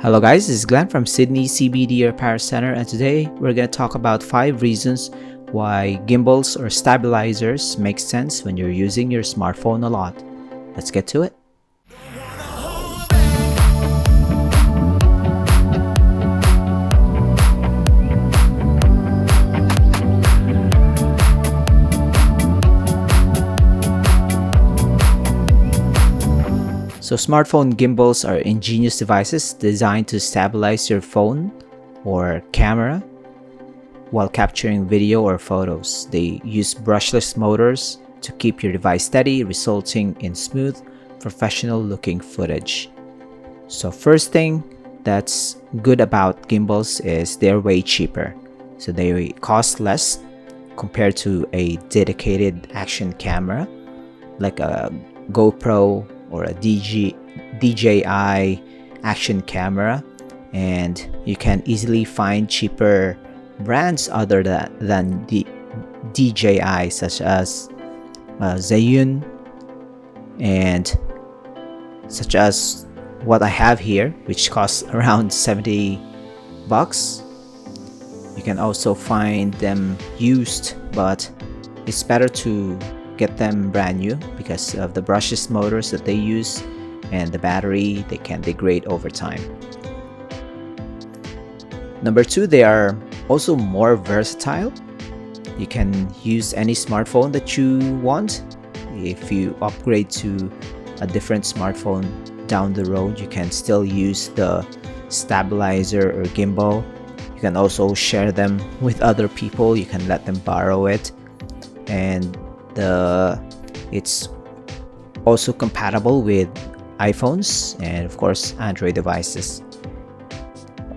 Hello guys, this is Glenn from Sydney CBD Repair Center, and today we're going to talk about 5 reasons why gimbals or stabilizers make sense when you're using your smartphone a lot. Let's get to it. So smartphone gimbals are ingenious devices designed to stabilize your phone or camera while capturing video or photos. They use brushless motors to keep your device steady, resulting in smooth, professional-looking footage. So first thing that's good about gimbals is they're way cheaper. So they cost less compared to a dedicated action camera like a GoPro or a DJI action camera, and you can easily find cheaper brands other than the DJI, such as Zhiyun, and such as what I have here, which costs around $70. You can also find them used, but it's better to get them brand new because of the brushless motors that they use and the battery. They can degrade over time. Number 2, they are also more versatile. You can use any smartphone that you want. If you upgrade to a different smartphone down the road, you can still use the stabilizer or gimbal. You can also share them with other people. You can let them borrow it, and it's also compatible with iPhones and of course Android devices.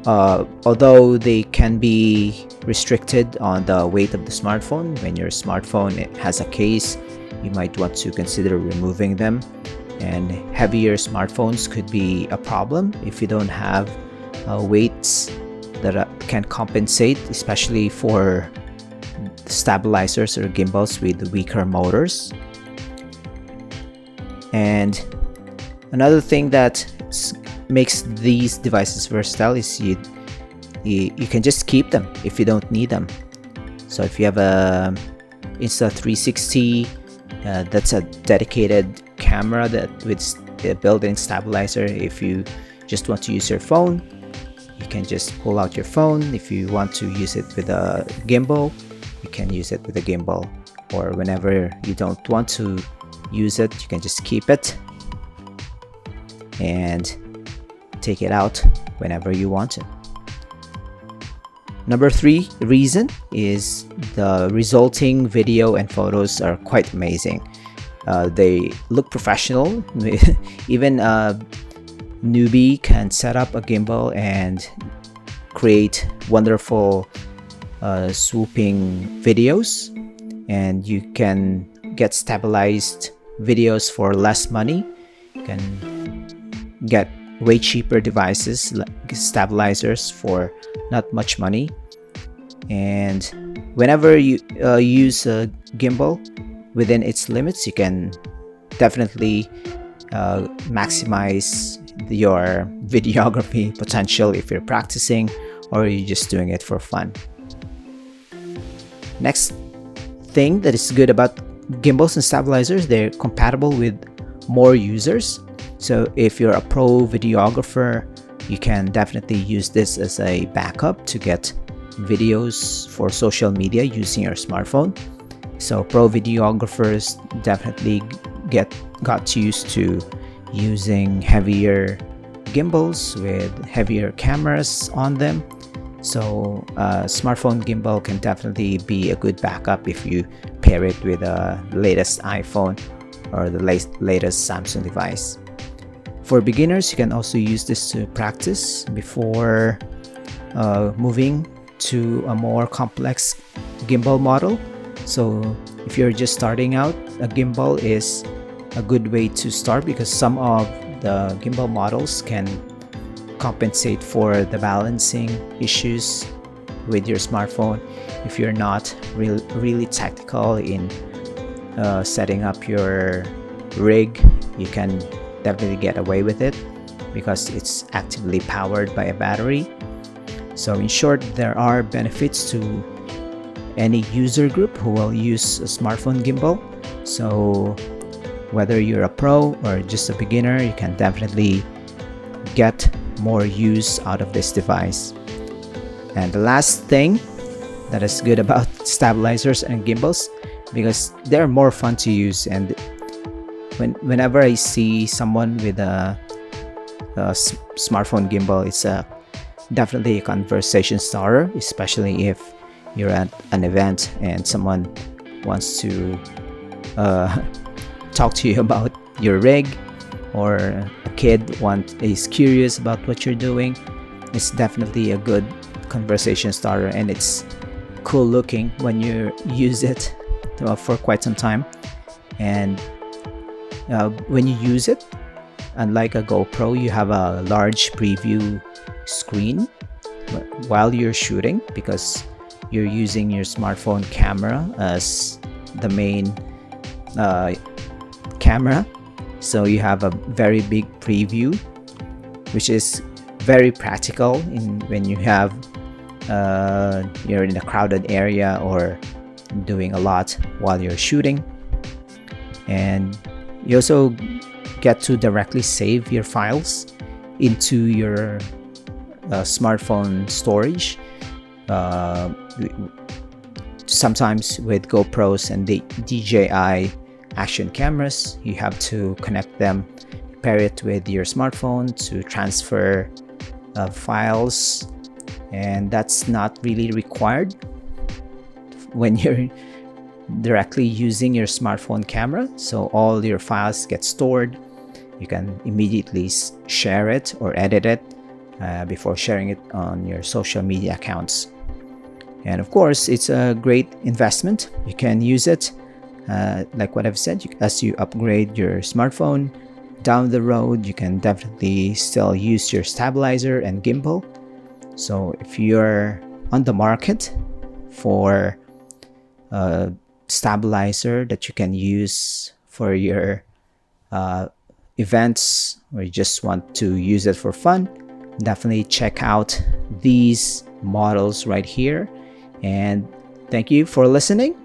Although they can be restricted on the weight of the smartphone. When your smartphone has a case, you might want to consider removing them, and heavier smartphones could be a problem if you don't have weights that can compensate, especially for stabilizers or gimbals with weaker motors. And another thing that makes these devices versatile is you can just keep them if you don't need them. So if you have a Insta360, that's a dedicated camera that with a built-in stabilizer. If you just want to use your phone, you can just pull out your phone. If you want to use it with a gimbal, you can use it with a gimbal, or whenever you don't want to use it, you can just keep it and take it out whenever you want to. Number 3 reason is the resulting video and photos are quite amazing. They look professional. Even a newbie can set up a gimbal and create wonderful swooping videos, and you can get stabilized videos for less money. You can get way cheaper devices like stabilizers for not much money, and whenever you use a gimbal within its limits, you can definitely maximize your videography potential if you're practicing or you're just doing it for fun. Next thing that is good about gimbals and stabilizers, they're compatible with more users. So if you're a pro videographer, you can definitely use this as a backup to get videos for social media using your smartphone. So pro videographers definitely got used to using heavier gimbals with heavier cameras on them. So a smartphone gimbal can definitely be a good backup if you pair it with the latest iPhone or the latest Samsung device. For beginners, you can also use this to practice before moving to a more complex gimbal model. So if you're just starting out, a gimbal is a good way to start because some of the gimbal models can compensate for the balancing issues with your smartphone. If you're not really technical in setting up your rig, you can definitely get away with it because it's actively powered by a battery. So in short, there are benefits to any user group who will use a smartphone gimbal. So whether you're a pro or just a beginner, you can definitely get more use out of this device. And the last thing that is good about stabilizers and gimbals, because they're more fun to use, and whenever I see someone with a smartphone gimbal, it's definitely a conversation starter, especially if you're at an event and someone wants to talk to you about your rig, or a kid is curious about what you're doing. It's definitely a good conversation starter, and it's cool looking when you use it for quite some time. And when you use it, unlike a GoPro, you have a large preview screen while you're shooting, because you're using your smartphone camera as the main camera. So you have a very big preview, which is very practical when you have you're in a crowded area or doing a lot while you're shooting. And you also get to directly save your files into your smartphone storage. Sometimes with GoPros and the DJI action cameras, you have to connect them, pair it with your smartphone to transfer files, and that's not really required when you're directly using your smartphone camera. So all your files get stored. You can immediately share it or edit it before sharing it on your social media accounts. And of course, it's a great investment. You can use it like what I've said, as you upgrade your smartphone down the road, you can definitely still use your stabilizer and gimbal. So if you're on the market for a stabilizer that you can use for your events, or you just want to use it for fun, definitely check out these models right here. And thank you for listening,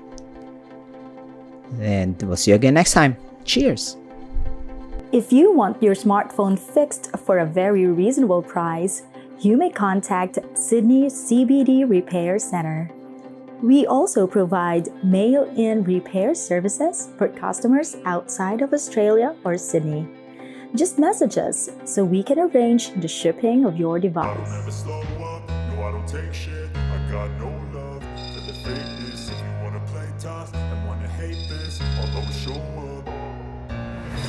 and we'll see you again next time. Cheers! If you want your smartphone fixed for a very reasonable price, you may contact Sydney CBD Repair Center. We also provide mail-in repair services for customers outside of Australia or Sydney. Just message us so we can arrange the shipping of your device. I don't ever slow up, no I don't take shit. I got no love for the fakeness. If you wanna play tough and wanna hate this, I'll always show up.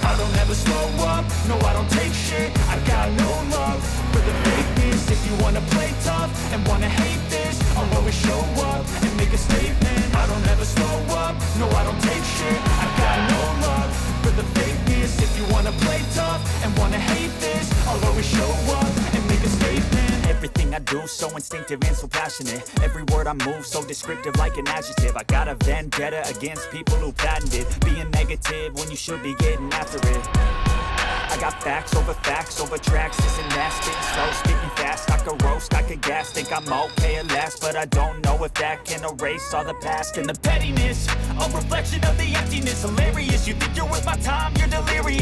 I don't ever slow up, no I don't take shit. I got no love for the fakeness. If you wanna play tough and wanna hate this, I'll always show up and make a statement. I don't ever slow up, no I don't take shit. I got no love for the fakeness. If you wanna play tough and wanna hate this, I'll always show up and make a statement. Everything I do so instinctive and so passionate. Every word I move so descriptive like an adjective. I got a vendetta against people who patented being negative when you should be getting after it. I got facts over tracks. Isn't that spitting slow, spitting fast? I could roast, I could gas. Think I'm okay at last, but I don't know if that can erase all the past. And the pettiness, a reflection of the emptiness. Hilarious, you think you're worth my time, you're delirious.